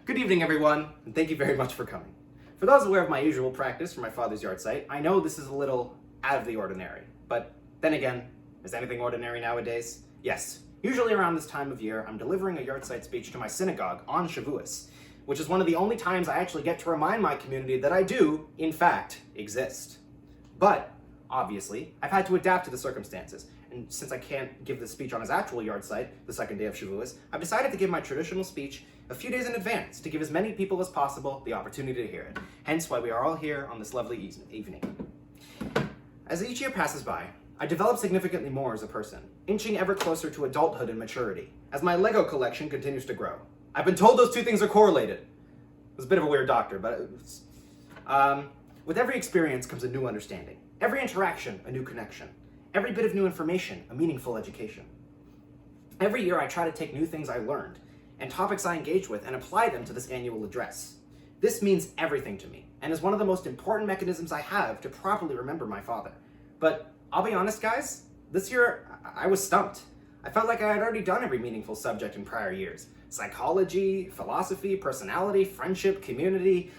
Good evening, everyone, and thank you very much for coming. For those aware of my usual practice for my father's yard site, I know this is a little out of the ordinary, but then again, is anything ordinary nowadays? Yes, usually around this time of year, I'm delivering a yard site speech to my synagogue on Shavuos, which is one of the only times I actually get to remind my community that I do, in fact, exist. But, obviously, I've had to adapt to the circumstances, and since I can't give the speech on his actual yard site, the second day of Shavuos, I've decided to give my traditional speech a few days in advance to give as many people as possible the opportunity to hear it. Hence why we are all here on this lovely evening. As each year passes by, I develop significantly more as a person, inching ever closer to adulthood and maturity, as my Lego collection continues to grow. I've been told those two things are correlated. It was a bit of a weird doctor, but with every experience comes a new understanding. Every interaction, a new connection. Every bit of new information, a meaningful education. Every year I try to take new things I learned and topics I engage with and apply them to this annual address. This means everything to me and is one of the most important mechanisms I have to properly remember my father. But I'll be honest, guys, this year I was stumped. I felt like I had already done every meaningful subject in prior years. Psychology, philosophy, personality, friendship, community,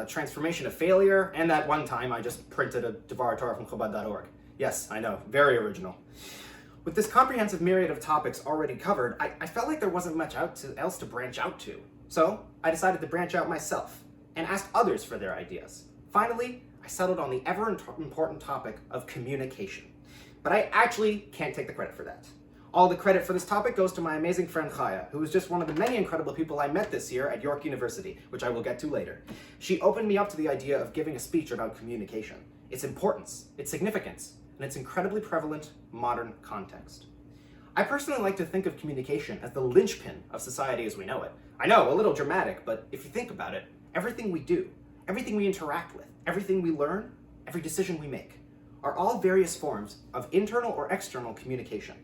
transformation of failure, and that one time I just printed a Devar Torah from Chabad.org. Yes, I know, very original. With this comprehensive myriad of topics already covered, I felt like there wasn't much else to branch out to. So I decided to branch out myself and ask others for their ideas. Finally, I settled on the ever-important topic of communication. But I actually can't take the credit for that. All the credit for this topic goes to my amazing friend Chaya, who is just one of the many incredible people I met this year at York University, which I will get to later. She opened me up to the idea of giving a speech about communication, its importance, its significance, and its incredibly prevalent modern context. I personally like to think of communication as the linchpin of society as we know it. I know, a little dramatic, but if you think about it, everything we do, everything we interact with, everything we learn, every decision we make, are all various forms of internal or external communication.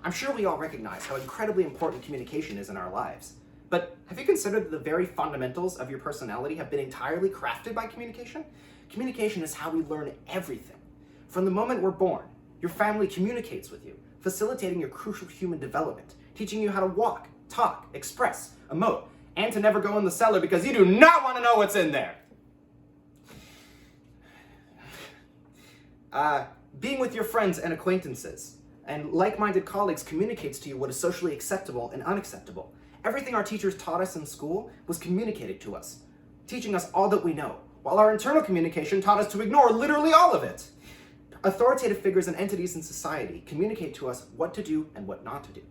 I'm sure we all recognize how incredibly important communication is in our lives. But have you considered that the very fundamentals of your personality have been entirely crafted by communication? Communication is how we learn everything. From the moment we're born, your family communicates with you, facilitating your crucial human development, teaching you how to walk, talk, express, emote, and to never go in the cellar because you do not want to know what's in there. Being with your friends and acquaintances and like-minded colleagues communicates to you what is socially acceptable and unacceptable. Everything our teachers taught us in school was communicated to us, teaching us all that we know, while our internal communication taught us to ignore literally all of it. Authoritative figures and entities in society communicate to us what to do and what not to do.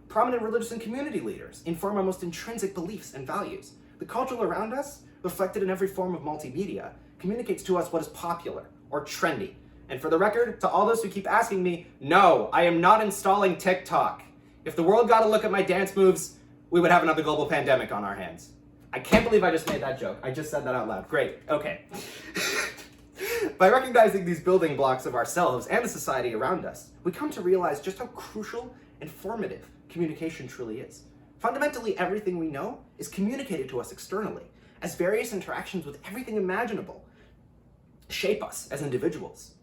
Prominent religious and community leaders inform our most intrinsic beliefs and values. The culture around us, reflected in every form of multimedia, communicates to us what is popular or trendy. And for the record, to all those who keep asking me, no, I am not installing TikTok. If the world got to look at my dance moves, we would have another global pandemic on our hands. I can't believe I just made that joke. I just said that out loud. Great, okay. By recognizing these building blocks of ourselves and the society around us, we come to realize just how crucial and formative communication truly is. Fundamentally, everything we know is communicated to us externally, as various interactions with everything imaginable shape us as individuals.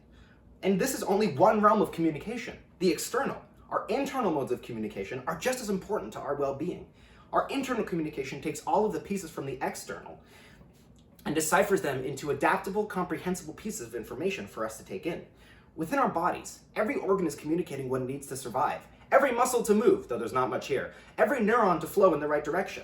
And this is only one realm of communication, the external. Our internal modes of communication are just as important to our well-being. Our internal communication takes all of the pieces from the external and deciphers them into adaptable, comprehensible pieces of information for us to take in. Within our bodies, every organ is communicating what it needs to survive. Every muscle to move, though there's not much here. Every neuron to flow in the right direction.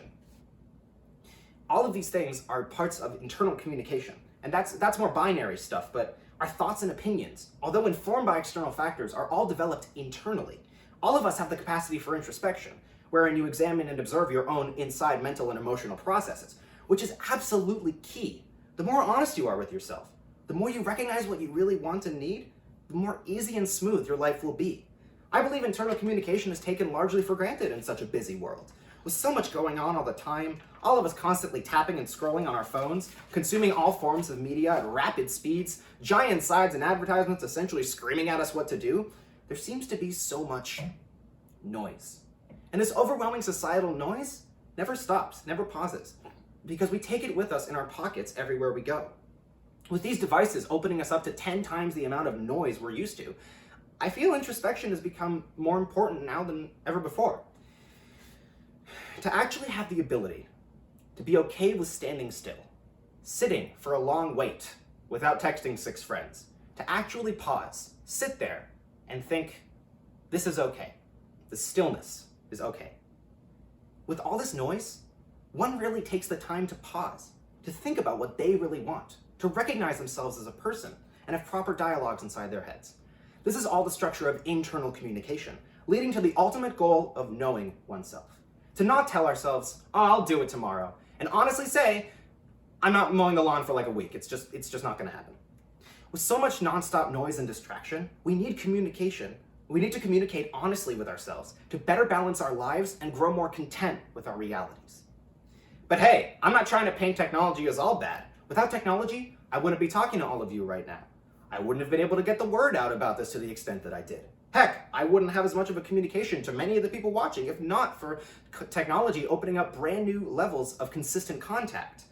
All of these things are parts of internal communication. And that's more binary stuff, but our thoughts and opinions, although informed by external factors, are all developed internally. All of us have the capacity for introspection, wherein you examine and observe your own inside mental and emotional processes, which is absolutely key. The more honest you are with yourself, the more you recognize what you really want and need, the more easy and smooth your life will be. I believe internal communication is taken largely for granted in such a busy world. With so much going on all the time, all of us constantly tapping and scrolling on our phones, consuming all forms of media at rapid speeds, giant signs and advertisements essentially screaming at us what to do, there seems to be so much noise. And this overwhelming societal noise never stops, never pauses, because we take it with us in our pockets everywhere we go. With these devices opening us up to 10 times the amount of noise we're used to, I feel introspection has become more important now than ever before. To actually have the ability to be okay with standing still, sitting for a long wait without texting 6 friends, to actually pause, sit there, and think, this is okay. The stillness is okay. With all this noise, one rarely takes the time to pause, to think about what they really want, to recognize themselves as a person, and have proper dialogues inside their heads. This is all the structure of internal communication, leading to the ultimate goal of knowing oneself. To not tell ourselves, oh, I'll do it tomorrow, and honestly say, I'm not mowing the lawn for like a week. It's just not gonna happen. With so much nonstop noise and distraction, we need communication. We need to communicate honestly with ourselves to better balance our lives and grow more content with our realities. But hey, I'm not trying to paint technology as all bad. Without technology, I wouldn't be talking to all of you right now. I wouldn't have been able to get the word out about this to the extent that I did. Heck, I wouldn't have as much of a communication to many of the people watching if not for technology opening up brand new levels of consistent contact.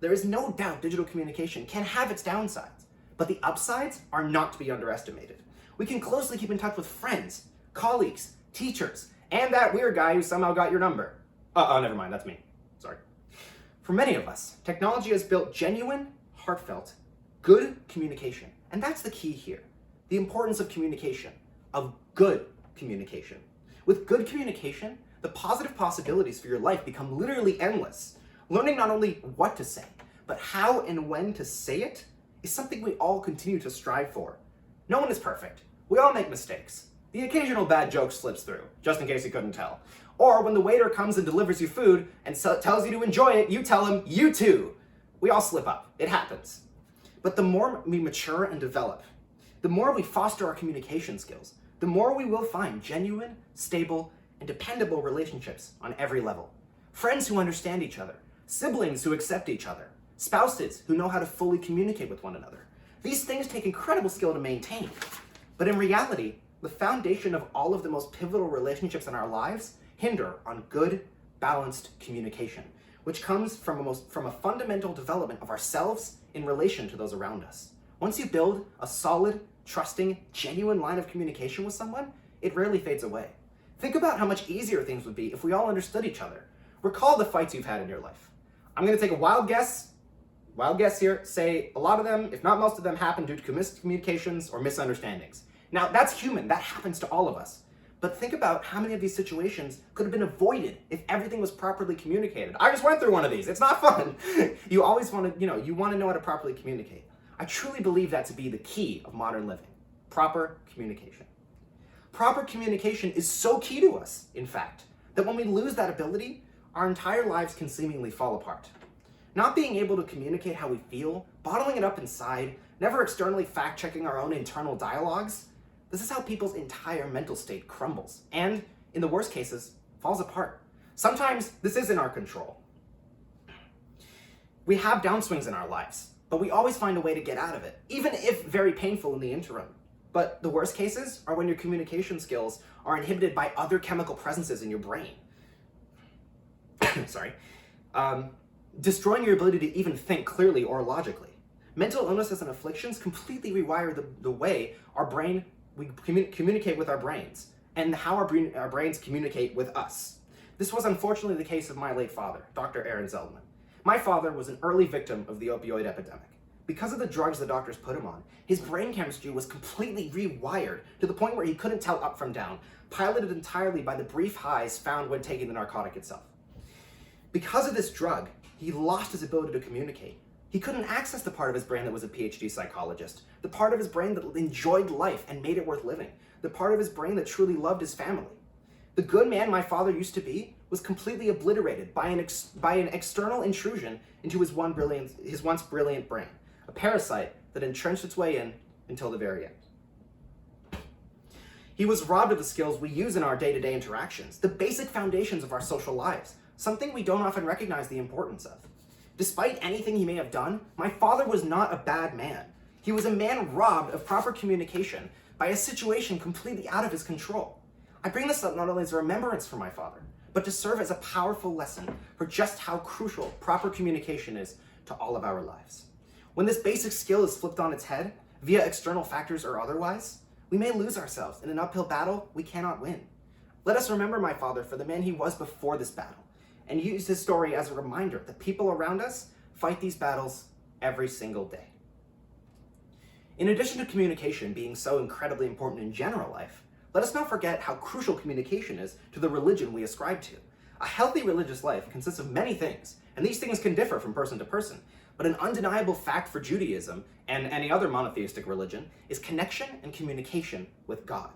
There is no doubt digital communication can have its downsides, but the upsides are not to be underestimated. We can closely keep in touch with friends, colleagues, teachers, and that weird guy who somehow got your number. Oh, never mind, that's me. Sorry. For many of us, technology has built genuine, heartfelt, good communication. And that's the key here. The importance of communication, of good communication. With good communication, the positive possibilities for your life become literally endless. Learning not only what to say, but how and when to say it is something we all continue to strive for. No one is perfect. We all make mistakes. The occasional bad joke slips through, just in case you couldn't tell. Or when the waiter comes and delivers you food and tells you to enjoy it, you tell him, you too. We all slip up. It happens. But the more we mature and develop, the more we foster our communication skills, the more we will find genuine, stable, and dependable relationships on every level. Friends who understand each other, siblings who accept each other, spouses who know how to fully communicate with one another. These things take incredible skill to maintain. But in reality, the foundation of all of the most pivotal relationships in our lives hinder on good, balanced communication, which comes from a fundamental development of ourselves in relation to those around us. Once you build a solid, trusting, genuine line of communication with someone, it rarely fades away. Think about how much easier things would be if we all understood each other. Recall the fights you've had in your life. I'm gonna take a wild guess here, say a lot of them, if not most of them, happen due to miscommunications or misunderstandings. Now, that's human, that happens to all of us. But think about how many of these situations could have been avoided if everything was properly communicated. I just went through one of these, it's not fun. You always want to, you want to know how to properly communicate. I truly believe that to be the key of modern living, proper communication. Proper communication is so key to us, in fact, that when we lose that ability, our entire lives can seemingly fall apart. Not being able to communicate how we feel, bottling it up inside, never externally fact-checking our own internal dialogues, this is how people's entire mental state crumbles and, in the worst cases, falls apart. Sometimes this is in our control. We have downswings in our lives, but we always find a way to get out of it, even if very painful in the interim. But the worst cases are when your communication skills are inhibited by other chemical presences in your brain. Sorry. Destroying your ability to even think clearly or logically. Mental illnesses and afflictions completely rewire the way we communicate with our brains and how our brains communicate with us. This was unfortunately the case of my late father, Dr. Aron Zeldman. My father was an early victim of the opioid epidemic. Because of the drugs the doctors put him on, his brain chemistry was completely rewired to the point where he couldn't tell up from down, piloted entirely by the brief highs found when taking the narcotic itself. Because of this drug, he lost his ability to communicate. He couldn't access the part of his brain that was a PhD psychologist, the part of his brain that enjoyed life and made it worth living, the part of his brain that truly loved his family. The good man my father used to be was completely obliterated by an external intrusion into his once brilliant brain, a parasite that entrenched its way in until the very end. He was robbed of the skills we use in our day-to-day interactions, the basic foundations of our social lives, something we don't often recognize the importance of. Despite anything he may have done, my father was not a bad man. He was a man robbed of proper communication by a situation completely out of his control. I bring this up not only as a remembrance for my father, but to serve as a powerful lesson for just how crucial proper communication is to all of our lives. When this basic skill is flipped on its head, via external factors or otherwise, we may lose ourselves in an uphill battle we cannot win. Let us remember my father for the man he was before this battle, and use his story as a reminder that people around us fight these battles every single day. In addition to communication being so incredibly important in general life, let us not forget how crucial communication is to the religion we ascribe to. A healthy religious life consists of many things, and these things can differ from person to person, but an undeniable fact for Judaism and any other monotheistic religion is connection and communication with God.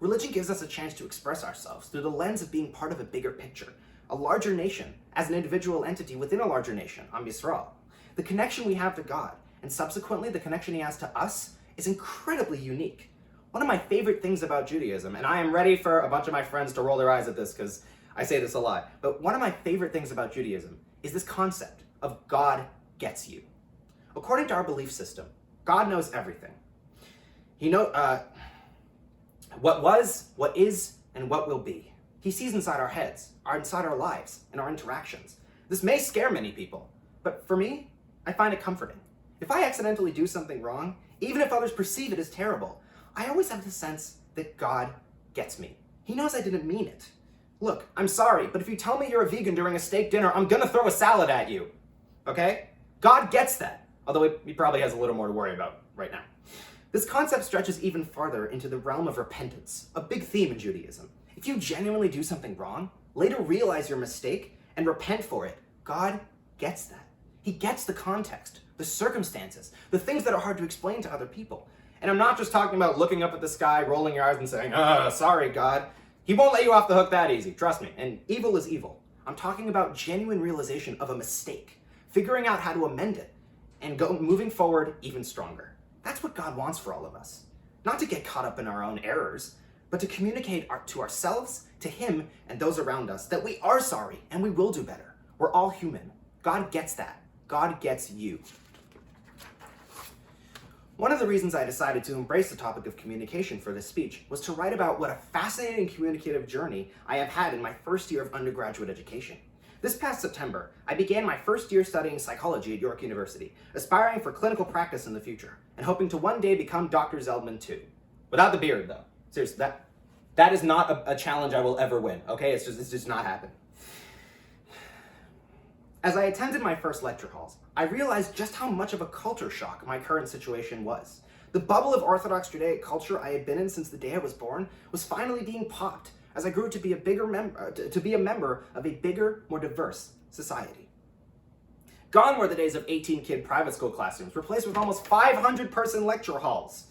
Religion gives us a chance to express ourselves through the lens of being part of a bigger picture, a larger nation as an individual entity within a larger nation, Am Yisrael. The connection we have to God, and subsequently the connection he has to us, is incredibly unique. One of my favorite things about Judaism, and I am ready for a bunch of my friends to roll their eyes at this because I say this a lot, but one of my favorite things about Judaism is this concept of God gets you. According to our belief system, God knows everything. He knows what was, what is, and what will be. He sees inside our heads, inside our lives, and our interactions. This may scare many people, but for me, I find it comforting. If I accidentally do something wrong, even if others perceive it as terrible, I always have the sense that God gets me. He knows I didn't mean it. Look, I'm sorry, but if you tell me you're a vegan during a steak dinner, I'm gonna throw a salad at you. Okay? God gets that, although he probably has a little more to worry about right now. This concept stretches even farther into the realm of repentance, a big theme in Judaism. If you genuinely do something wrong, later realize your mistake, and repent for it, God gets that. He gets the context, the circumstances, the things that are hard to explain to other people. And I'm not just talking about looking up at the sky, rolling your eyes and saying, sorry, God. He won't let you off the hook that easy, trust me. And evil is evil. I'm talking about genuine realization of a mistake, figuring out how to amend it, and moving forward even stronger. That's what God wants for all of us. Not to get caught up in our own errors, but to communicate to ourselves, to him, and those around us that we are sorry and we will do better. We're all human. God gets that. God gets you. One of the reasons I decided to embrace the topic of communication for this speech was to write about what a fascinating communicative journey I have had in my first year of undergraduate education. This past September, I began my first year studying psychology at York University, aspiring for clinical practice in the future, and hoping to one day become Dr. Zeldman too. Without the beard, though. Seriously, that is not a challenge I will ever win, okay? It's just not happening. As I attended my first lecture halls, I realized just how much of a culture shock my current situation was. The bubble of Orthodox Judaic culture I had been in since the day I was born was finally being popped as I grew to be a member of a bigger, more diverse society. Gone were the days of 18-kid private school classrooms, replaced with almost 500-person lecture halls.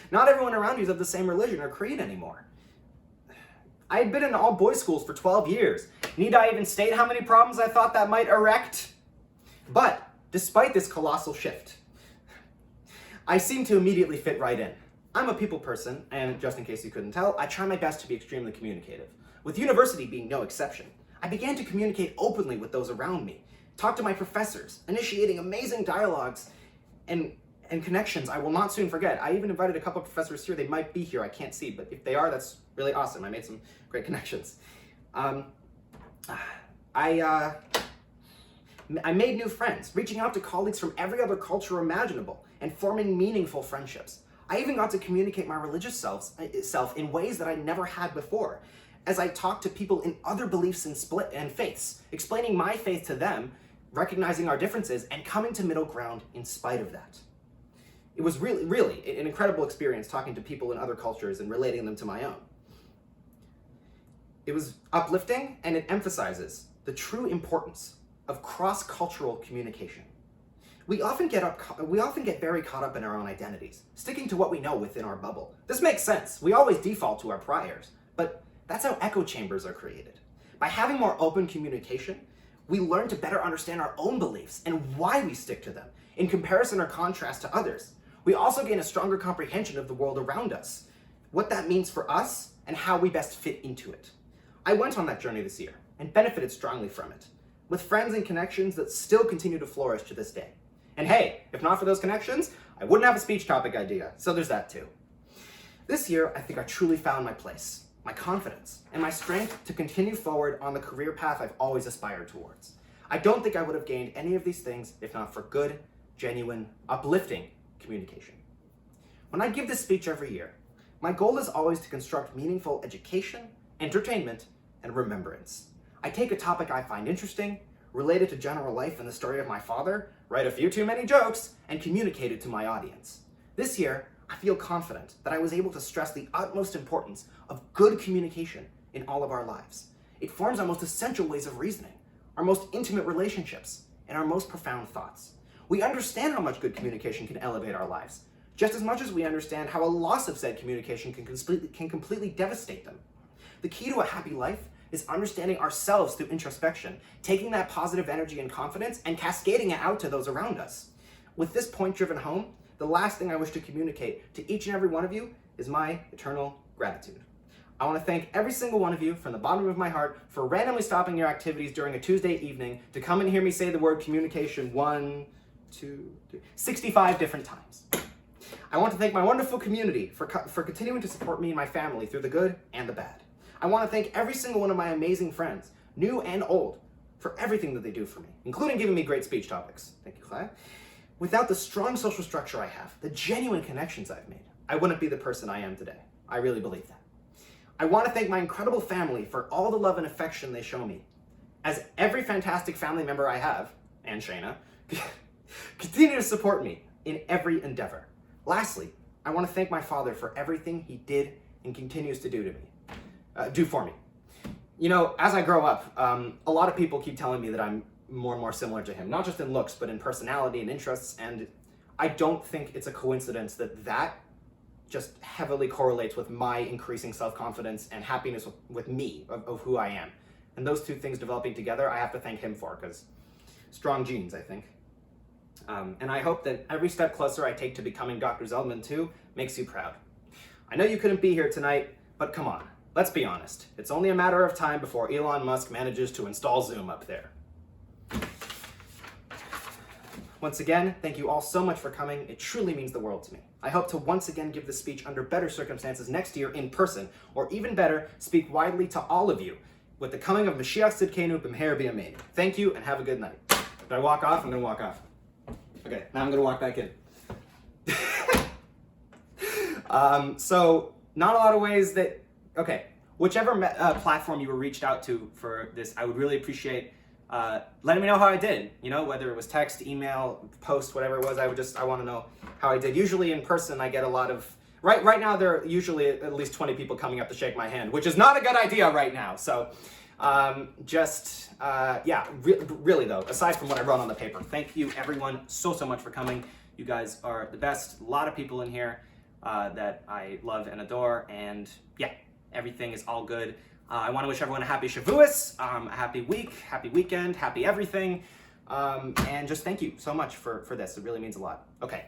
Not everyone around you is of the same religion or creed anymore. I had been in all-boys schools for 12 years. Need I even state how many problems I thought that might erect? But, despite this colossal shift, I seem to immediately fit right in. I'm a people person, and just in case you couldn't tell, I try my best to be extremely communicative. With university being no exception, I began to communicate openly with those around me, talk to my professors, initiating amazing dialogues and connections I will not soon forget. I even invited a couple of professors here. They might be here, I can't see, but if they are, that's really awesome. I made some great connections. I made new friends, reaching out to colleagues from every other culture imaginable and forming meaningful friendships. I even got to communicate my religious self in ways that I never had before, as I talked to people in other beliefs and faiths, explaining my faith to them, recognizing our differences, and coming to middle ground in spite of that. It was really an incredible experience talking to people in other cultures and relating them to my own. It was uplifting, and it emphasizes the true importance of cross-cultural communication. We often get very caught up in our own identities, sticking to what we know within our bubble. This makes sense. We always default to our priors, but that's how echo chambers are created. By having more open communication, we learn to better understand our own beliefs and why we stick to them, in comparison or contrast to others. We also gain a stronger comprehension of the world around us, what that means for us, and how we best fit into it. I went on that journey this year and benefited strongly from it, with friends and connections that still continue to flourish to this day. And hey, if not for those connections, I wouldn't have a speech topic idea, so there's that too. This year, I think I truly found my place, my confidence, and my strength to continue forward on the career path I've always aspired towards. I don't think I would have gained any of these things if not for good, genuine, uplifting communication. When I give this speech every year, my goal is always to construct meaningful education, entertainment, and remembrance. I take a topic I find interesting, relate it to general life and the story of my father, write a few too many jokes, and communicate it to my audience. This year, I feel confident that I was able to stress the utmost importance of good communication in all of our lives. It forms our most essential ways of reasoning, our most intimate relationships, and our most profound thoughts. We understand how much good communication can elevate our lives, just as much as we understand how a loss of said communication can completely devastate them. The key to a happy life is understanding ourselves through introspection, taking that positive energy and confidence and cascading it out to those around us. With this point driven home, the last thing I wish to communicate to each and every one of you is my eternal gratitude. I want to thank every single one of you from the bottom of my heart for randomly stopping your activities during a Tuesday evening to come and hear me say the word communication 65 different times. I want to thank my wonderful community for continuing to support me and my family through the good and the bad. I want to thank every single one of my amazing friends, new and old, for everything that they do for me, including giving me great speech topics. Thank you, Claire. Without the strong social structure I have, the genuine connections I've made, I wouldn't be the person I am today. I really believe that. I want to thank my incredible family for all the love and affection they show me. As every fantastic family member I have, and Shayna, continue to support me in every endeavor. Lastly, I want to thank my father for everything he did and continues to do for me. You know, as I grow up, a lot of people keep telling me that I'm more and more similar to him, not just in looks, but in personality and interests, and I don't think it's a coincidence that just heavily correlates with my increasing self-confidence and happiness with me, of who I am. And those two things developing together, I have to thank him for, because strong genes, I think. And I hope that every step closer I take to becoming Dr. Zeldman too makes you proud. I know you couldn't be here tonight, but come on, let's be honest. It's only a matter of time before Elon Musk manages to install Zoom up there. Once again, thank you all so much for coming. It truly means the world to me. I hope to once again give this speech under better circumstances next year in person, or even better, speak widely to all of you with the coming of Mashiach Tzidkenu b'meher b'yameinu. Thank you and have a good night. Did I walk off? I'm gonna walk off. Okay, now I'm gonna walk back in. So, not a lot of ways that, okay, whichever platform you were reached out to for this, I would really appreciate letting me know how I did, you know, whether it was text, email, post, whatever it was. I want to know how I did. Usually in person, I get a lot of, right now there are usually at least 20 people coming up to shake my hand, which is not a good idea right now. So really though, aside from what I wrote on the paper, thank you everyone so much for coming. You guys are the best. A lot of people in here that I love and adore, and yeah, everything is all good. I want to wish everyone a happy Shavuos, a happy week, happy weekend, happy everything, and just thank you so much for this. It really means a lot. Okay.